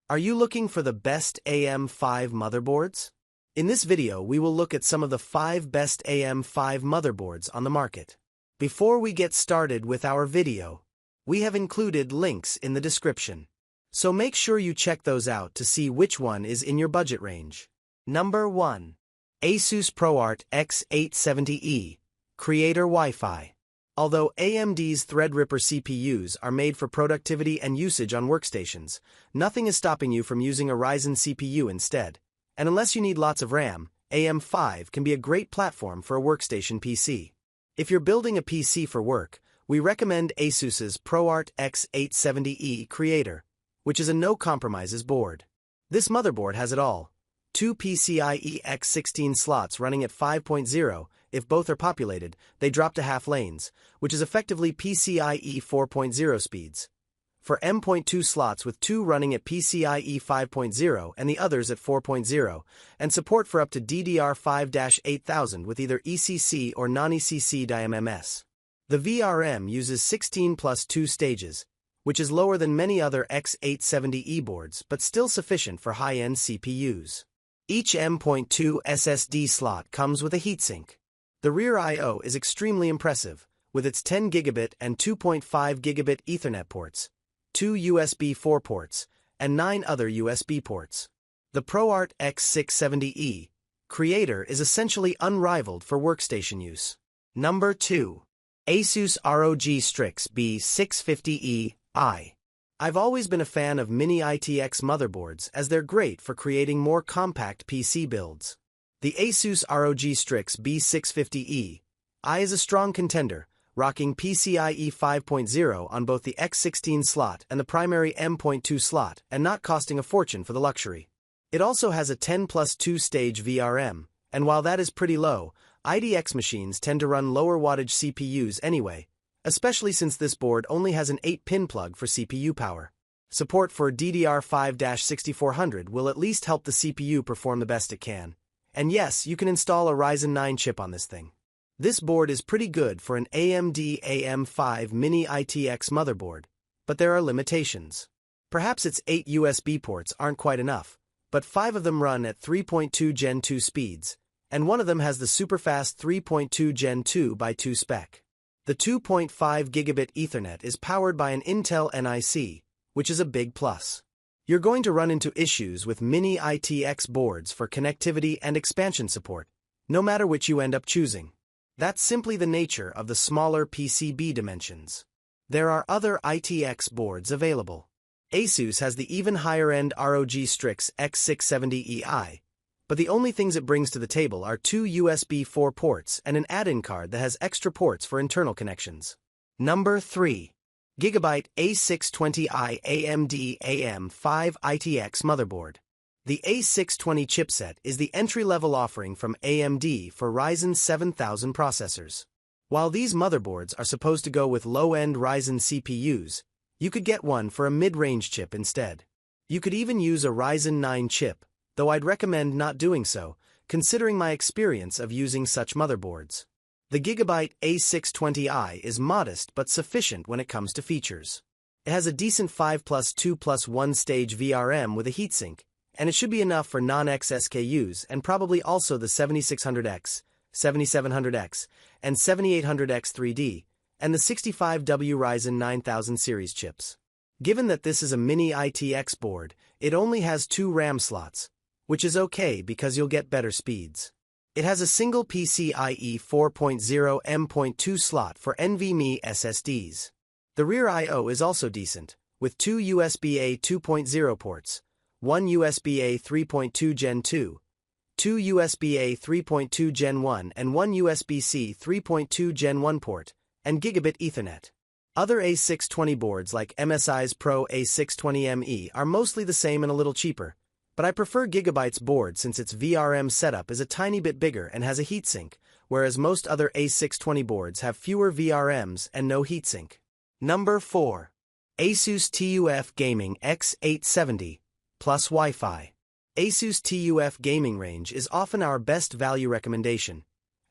Are you looking for the best AM5 motherboards? In this video, we will look at some of the 5 best AM5 motherboards on the market. Before we get started with our video, we have included links in the description. So make sure you check those out to see which one is in your budget range. Number 1. Asus ProArt X870E Creator Wi-Fi. Although AMD's Threadripper CPUs are made for productivity and usage on workstations, nothing is stopping you from using a Ryzen CPU instead. And unless you need lots of RAM, AM5 can be a great platform for a workstation PC. If you're building a PC for work, we recommend Asus's ProArt X870E Creator, which is a no-compromises board. This motherboard has it all. 2 PCIe X16 slots running at 5.0, if both are populated, they drop to half lanes, which is effectively PCIe 4.0 speeds. For M.2 slots with 2 running at PCIe 5.0 and the others at 4.0, and support for up to DDR5-8000 with either ECC or non-ECC DIMMs. The VRM uses 16 plus 2 stages, which is lower than many other X870E boards but still sufficient for high-end CPUs. Each M.2 SSD slot comes with a heatsink. The rear I/O is extremely impressive, with its 10 gigabit and 2.5 gigabit Ethernet ports, 2 USB 4 ports, and 9 other USB ports. The ProArt X670E Creator is essentially unrivaled for workstation use. Number 2. Asus ROG Strix B650E-I. I've always been a fan of Mini ITX motherboards as they're great for creating more compact PC builds. The Asus ROG Strix B650E-I is a strong contender, rocking PCIe 5.0 on both the X16 slot and the primary M.2 slot and not costing a fortune for the luxury. It also has a 10 plus 2 stage VRM, and while that is pretty low, IDX machines tend to run lower wattage CPUs anyway, especially since this board only has an 8-pin plug for CPU power. Support for DDR5-6400 will at least help the CPU perform the best it can. And yes, you can install a Ryzen 9 chip on this thing. This board is pretty good for an AMD AM5 Mini ITX motherboard, but there are limitations. Perhaps its 8 USB ports aren't quite enough, but 5 of them run at 3.2 Gen 2 speeds, and one of them has the superfast 3.2 Gen 2 by 2 spec. The 2.5 gigabit Ethernet is powered by an Intel NIC, which is a big plus. You're going to run into issues with Mini ITX boards for connectivity and expansion support, no matter which you end up choosing. That's simply the nature of the smaller PCB dimensions. There are other ITX boards available. Asus has the even higher-end ROG Strix X670E-I, but the only things it brings to the table are 2 USB 4 ports and an add-in card that has extra ports for internal connections. Number 3. Gigabyte A620i AMD AM5 ITX motherboard. The A620 chipset is the entry-level offering from AMD for Ryzen 7000 processors. While these motherboards are supposed to go with low-end Ryzen CPUs, you could get one for a mid-range chip instead. You could even use a Ryzen 9 chip, though I'd recommend not doing so, considering my experience of using such motherboards. The Gigabyte A620i is modest but sufficient when it comes to features. It has a decent 5 plus 2 plus 1 stage VRM with a heatsink, and it should be enough for non-X SKUs and probably also the 7600X, 7700X, and 7800X 3D, and the 65W Ryzen 9000 series chips. Given that this is a Mini ITX board, it only has 2 RAM slots, which is okay because you'll get better speeds. It has a single PCIe 4.0 M.2 slot for NVMe SSDs. The rear I/O is also decent, with 2 USB-A 2.0 ports, 1 USB-A 3.2 Gen 2, 2 USB-A 3.2 Gen 1 and 1 USB-C 3.2 Gen 1 port, and gigabit Ethernet. Other A620 boards like MSI's Pro A620ME are mostly the same and a little cheaper, but I prefer Gigabyte's board since its VRM setup is a tiny bit bigger and has a heatsink, whereas most other A620 boards have fewer VRMs and no heatsink. Number 4. Asus TUF Gaming X870 Plus Wi-Fi. Asus TUF Gaming Range is often our best value recommendation,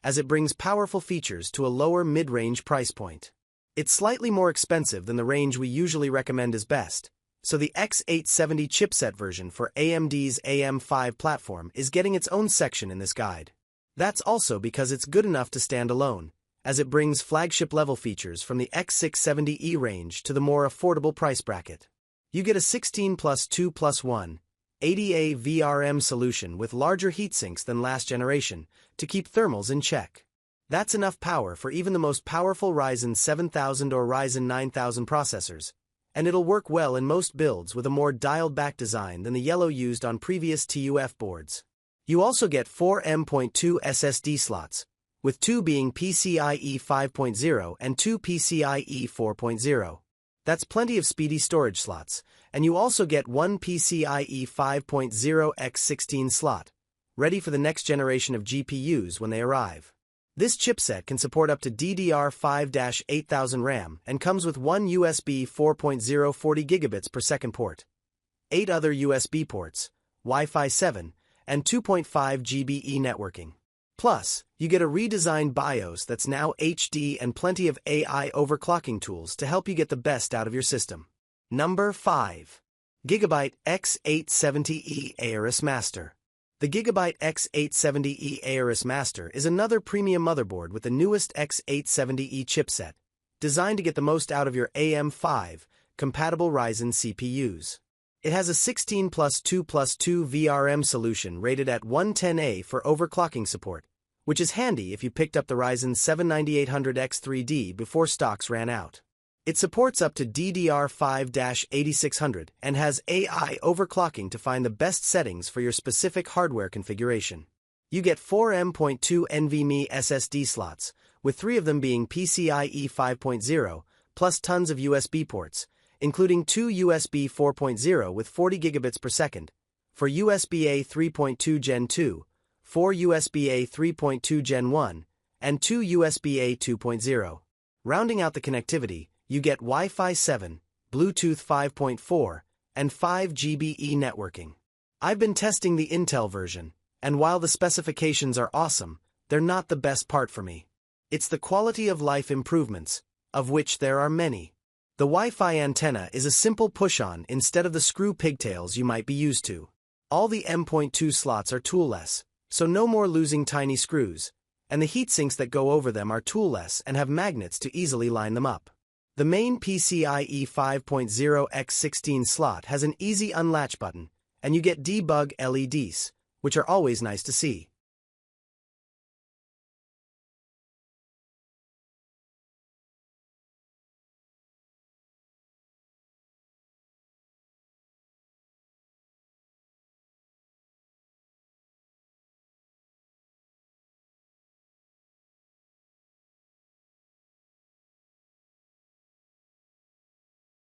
as it brings powerful features to a lower mid-range price point. It's slightly more expensive than the range we usually recommend as best, So the X870 chipset version for AMD's AM5 platform is getting its own section in this guide. That's also because it's good enough to stand alone, as it brings flagship-level features from the X670E range to the more affordable price bracket. You get a 16+2+1 80A VRM solution with larger heatsinks than last generation to keep thermals in check. That's enough power for even the most powerful Ryzen 7000 or Ryzen 9000 processors, and it'll work well in most builds with a more dialed-back design than the yellow used on previous TUF boards. You also get 4 M.2 SSD slots, with 2 being PCIe 5.0 and 2 PCIe 4.0. That's plenty of speedy storage slots, and you also get 1 PCIe 5.0 x16 slot, ready for the next generation of GPUs when they arrive. This chipset can support up to DDR5-8000 RAM and comes with one USB 4.0 40 gigabits per second port, 8 other USB ports, Wi-Fi 7, and 2.5 GBE networking. Plus, you get a redesigned BIOS that's now HD and plenty of AI overclocking tools to help you get the best out of your system. Number 5. Gigabyte X870E Aorus Master. The Gigabyte X870E Aorus Master is another premium motherboard with the newest X870E chipset, designed to get the most out of your AM5 compatible Ryzen CPUs. It has a 16+2+2 VRM solution rated at 110A for overclocking support, which is handy if you picked up the Ryzen 7 9800X3D before stocks ran out. It supports up to DDR5-8600 and has AI overclocking to find the best settings for your specific hardware configuration. You get 4 M.2 NVMe SSD slots, with 3 of them being PCIe 5.0, plus tons of USB ports, including 2 USB 4.0 with 40 gigabits per second, for USB-A 3.2 Gen 2, 4 USB-A 3.2 Gen 1, and 2 USB-A 2.0. Rounding out the connectivity, you get Wi-Fi 7, Bluetooth 5.4, and 5 GBE networking. I've been testing the Intel version, and while the specifications are awesome, they're not the best part for me. It's the quality of life improvements, of which there are many. The Wi-Fi antenna is a simple push-on instead of the screw pigtails you might be used to. All the M.2 slots are toolless, so no more losing tiny screws, and the heatsinks that go over them are toolless and have magnets to easily line them up. The main PCIe 5.0 x16 slot has an easy unlatch button, and you get debug LEDs, which are always nice to see.